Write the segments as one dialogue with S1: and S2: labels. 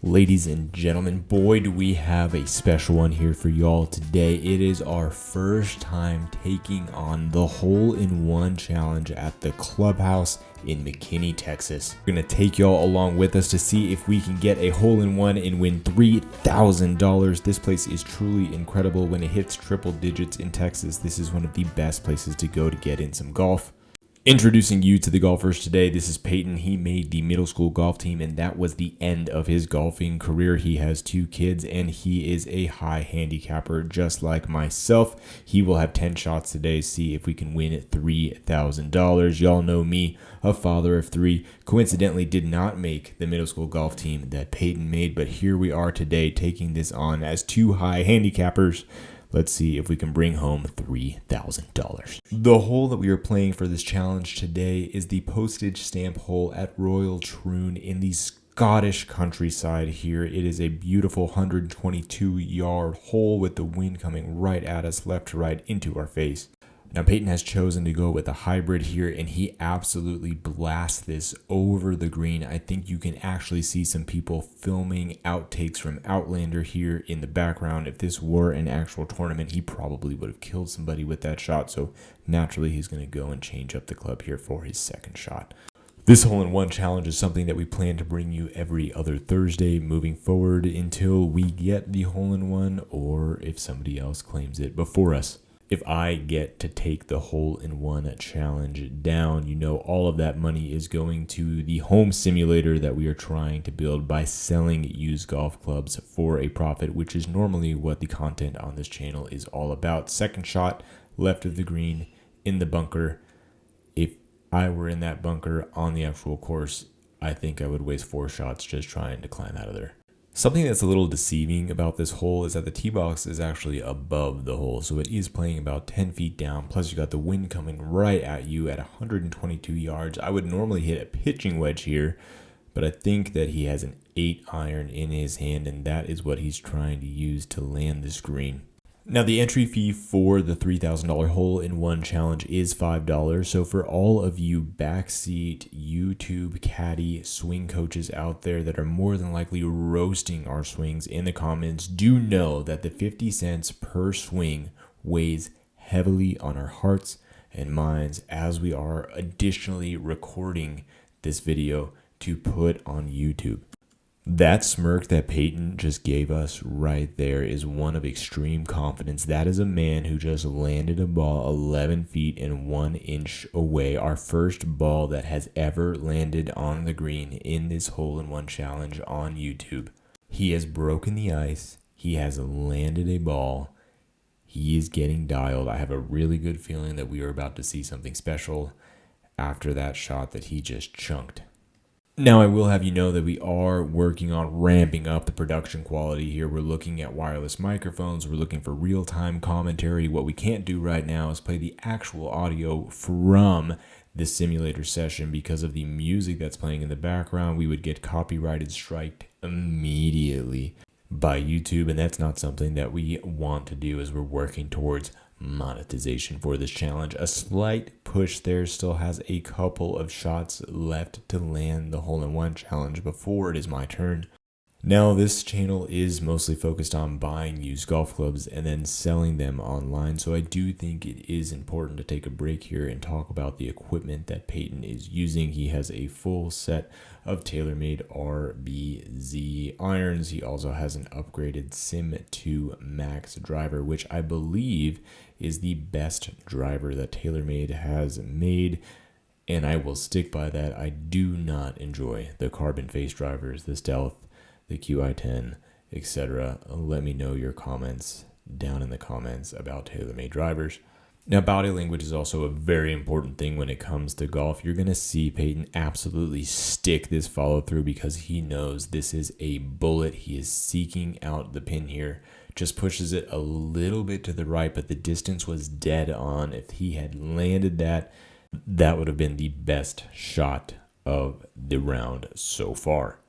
S1: Ladies and gentlemen, boy, do we have a special one here for y'all today. It is our first time taking on the hole-in-one challenge at the clubhouse in McKinney, Texas. We're going to take y'all along with us to see if we can get a hole-in-one and win $3,000. This place is truly incredible. When it hits triple digits in Texas, this is one of the best places to go to get in some golf. Introducing you to the golfers today, this is Peyton. He made the middle school golf team, and that was the end of his golfing career. He has 2 kids, and he is a high handicapper just like myself. He will have 10 shots today, see if we can win $3,000. Y'all know me, a father of 3. Coincidentally, did not make the middle school golf team that Peyton made, but here we are today taking this on as 2 high handicappers. Let's see if we can bring home $3,000. The hole that we are playing for this challenge today is the postage stamp hole at Royal Troon in the Scottish countryside here. It is a beautiful 122-yard hole with the wind coming right at us, left to right, into our face. Now, Peyton has chosen to go with a hybrid here, and he absolutely blasts this over the green. I think you can actually see some people filming outtakes from Outlander here in the background. If this were an actual tournament, he probably would have killed somebody with that shot, so naturally he's going to go and change up the club here for his second shot. This hole-in-one challenge is something that we plan to bring you every other Thursday moving forward until we get the hole-in-one, or if somebody else claims it before us. If I get to take the hole-in-one challenge down, you know all of that money is going to the home simulator that we are trying to build by selling used golf clubs for a profit, which is normally what the content on this channel is all about. Second shot, left of the green, in the bunker. If I were in that bunker on the actual course, I think I would waste 4 shots just trying to climb out of there. Something that's a little deceiving about this hole is that the tee box is actually above the hole, so it is playing about 10 feet down, plus you got the wind coming right at you at 122 yards. I would normally hit a pitching wedge here, but I think that he has an 8-iron in his hand, and that is what he's trying to use to land this green. Now, the entry fee for the $3,000 hole-in-one challenge is $5. So for all of you backseat YouTube caddy swing coaches out there that are more than likely roasting our swings in the comments, do know that the 50 cents per swing weighs heavily on our hearts and minds as we are additionally recording this video to put on YouTube. That smirk that Peyton just gave us right there is one of extreme confidence. That is a man who just landed a ball 11 feet and 1 inch away. Our first ball that has ever landed on the green in this hole-in-one challenge on YouTube. He has broken the ice. He has landed a ball. He is getting dialed. I have a really good feeling that we are about to see something special after that shot that he just chunked. Now, I will have you know that we are working on ramping up the production quality here. We're looking at wireless microphones. We're looking for real-time commentary. What we can't do right now is play the actual audio from this simulator session because of the music that's playing in the background. We would get copyrighted striked immediately by YouTube, and that's not something that we want to do as we're working towards monetization for this challenge. A slight push there, still has a couple of shots left to land the hole-in-one challenge before it is my turn. Now, this channel is mostly focused on buying used golf clubs and then selling them online, so I do think it is important to take a break here and talk about the equipment that Peyton is using. He has a full set of TaylorMade RBZ irons. He also has an upgraded Sim 2 Max driver, which I believe is the best driver that TaylorMade has made, and I will stick by that. I do not enjoy the carbon face drivers, the Stealth, the QI10, etc. Let me know your comments down in the comments about TaylorMade drivers. Now, body language is also a very important thing when it comes to golf. You're going to see Peyton absolutely stick this follow through because he knows this is a bullet. He is seeking out the pin here. Just pushes it a little bit to the right, but the distance was dead on. If he had landed that, that would have been the best shot of the round so far.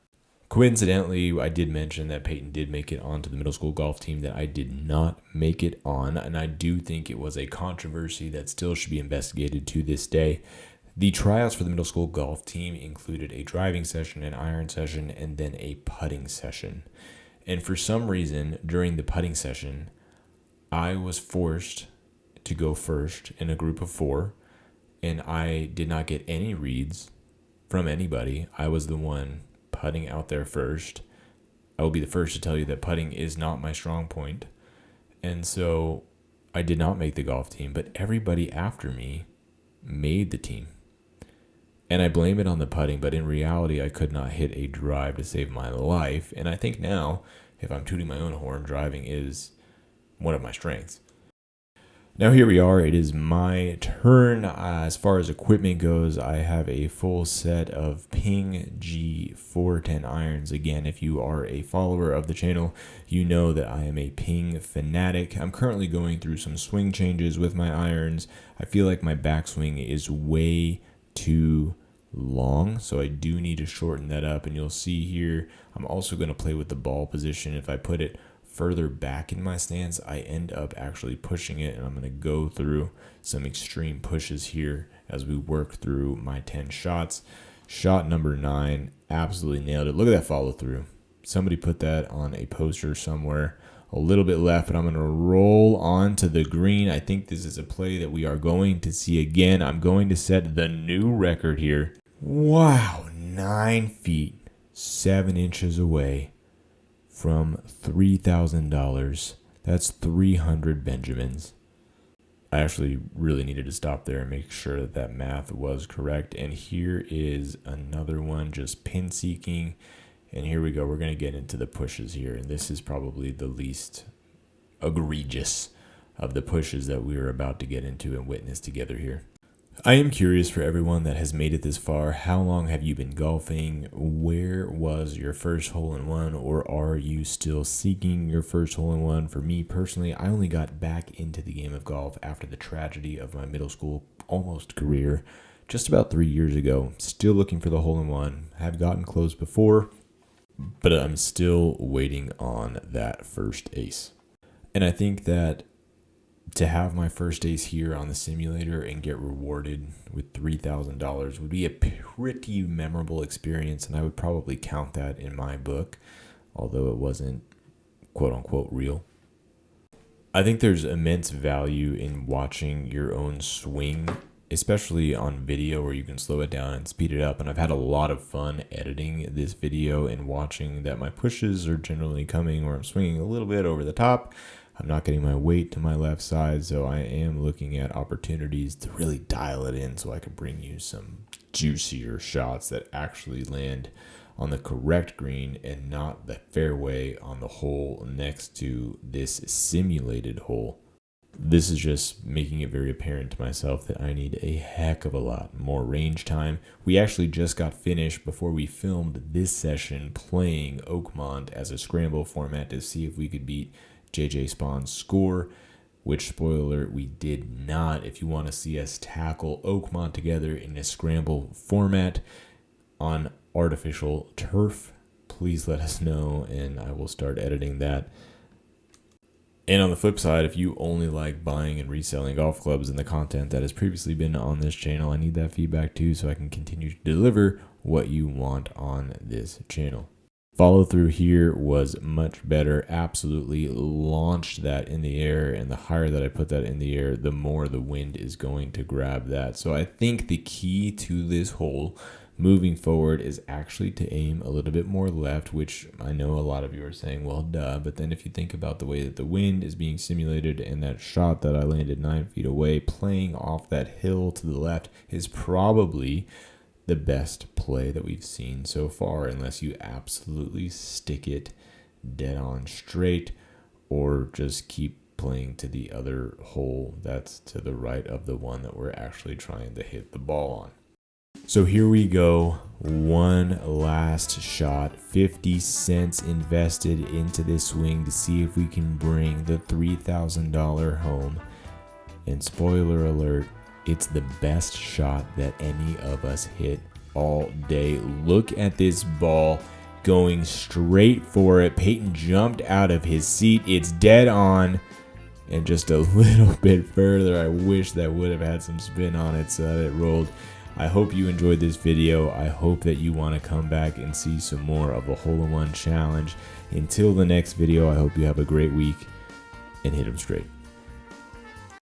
S1: Coincidentally, I did mention that Peyton did make it onto the middle school golf team that I did not make it on, and I do think it was a controversy that still should be investigated to this day. The tryouts for the middle school golf team included a driving session, an iron session, and then a putting session. And for some reason, during the putting session, I was forced to go first in a group of 4, and I did not get any reads from anybody. I was the one putting out there first. I will be the first to tell you that putting is not my strong point. And so I did not make the golf team, but everybody after me made the team. And I blame it on the putting, but in reality, I could not hit a drive to save my life. And I think now, if I'm tooting my own horn, driving is one of my strengths. Now here we are. It is my turn. As far as equipment goes, I have a full set of Ping G410 irons. Again, if you are a follower of the channel, you know that I am a Ping fanatic. I'm currently going through some swing changes with my irons. I feel like my backswing is way too long, so I do need to shorten that up. And you'll see here, I'm also going to play with the ball position. If I put it further back in my stance, I end up actually pushing it, and I'm going to go through some extreme pushes here as we work through my 10 shots. Shot number 9, absolutely nailed it. Look at that follow through. Somebody put that on a poster somewhere. A little bit left, but I'm going to roll onto the green. I think this is a play that we are going to see again. I'm going to set the new record here. Wow, 9 feet, 7 inches away from $3,000. That's 300 Benjamins. I actually really needed to stop there and make sure that that math was correct. And here is another one, just pin seeking. And here we go. We're going to get into the pushes here. And this is probably the least egregious of the pushes that we are about to get into and witness together here. I am curious for everyone that has made it this far. How long have you been golfing? Where was your first hole-in-one, or are you still seeking your first hole-in-one? For me personally, I only got back into the game of golf after the tragedy of my middle school almost career just about 3 years ago. Still looking for the hole-in-one. Have gotten close before, but I'm still waiting on that first ace. And I think that to have my first ace here on the simulator and get rewarded with $3,000 would be a pretty memorable experience, and I would probably count that in my book, although it wasn't quote-unquote real. I think there's immense value in watching your own swing, especially on video where you can slow it down and speed it up, and I've had a lot of fun editing this video and watching that my pushes are generally coming where I'm swinging a little bit over the top. I'm not getting my weight to my left side, so I am looking at opportunities to really dial it in so I can bring you some juicier shots that actually land on the correct green and not the fairway on the hole next to this simulated hole. This is just making it very apparent to myself that I need a heck of a lot more range time. We actually just got finished before we filmed this session playing Oakmont as a scramble format to see if we could beat JJ Spawn's score, which, spoiler alert, we did not. If you want to see us tackle Oakmont together in a scramble format on artificial turf, please let us know and I will start editing that. And on the flip side, if you only like buying and reselling golf clubs and the content that has previously been on this channel, I need that feedback too so I can continue to deliver what you want on this channel. Follow through here was much better. Absolutely launched that in the air, and the higher that I put that in the air, the more the wind is going to grab that. So I think the key to this hole moving forward is actually to aim a little bit more left, which I know a lot of you are saying, well, duh. But then if you think about the way that the wind is being simulated and that shot that I landed 9 feet away, playing off that hill to the left is probably the best play that we've seen so far, unless you absolutely stick it dead on straight or just keep playing to the other hole that's to the right of the one that we're actually trying to hit the ball on. So here we go, one last shot, 50 cents invested into this swing to see if we can bring the $3,000 home. And spoiler alert, it's the best shot that any of us hit all day. Look at this ball going straight for it. Peyton jumped out of his seat. It's dead on. And just a little bit further, I wish that would have had some spin on it so that it rolled. I hope you enjoyed this video. I hope that you want to come back and see some more of a hole-in-one challenge. Until the next video, I hope you have a great week and hit 'em straight.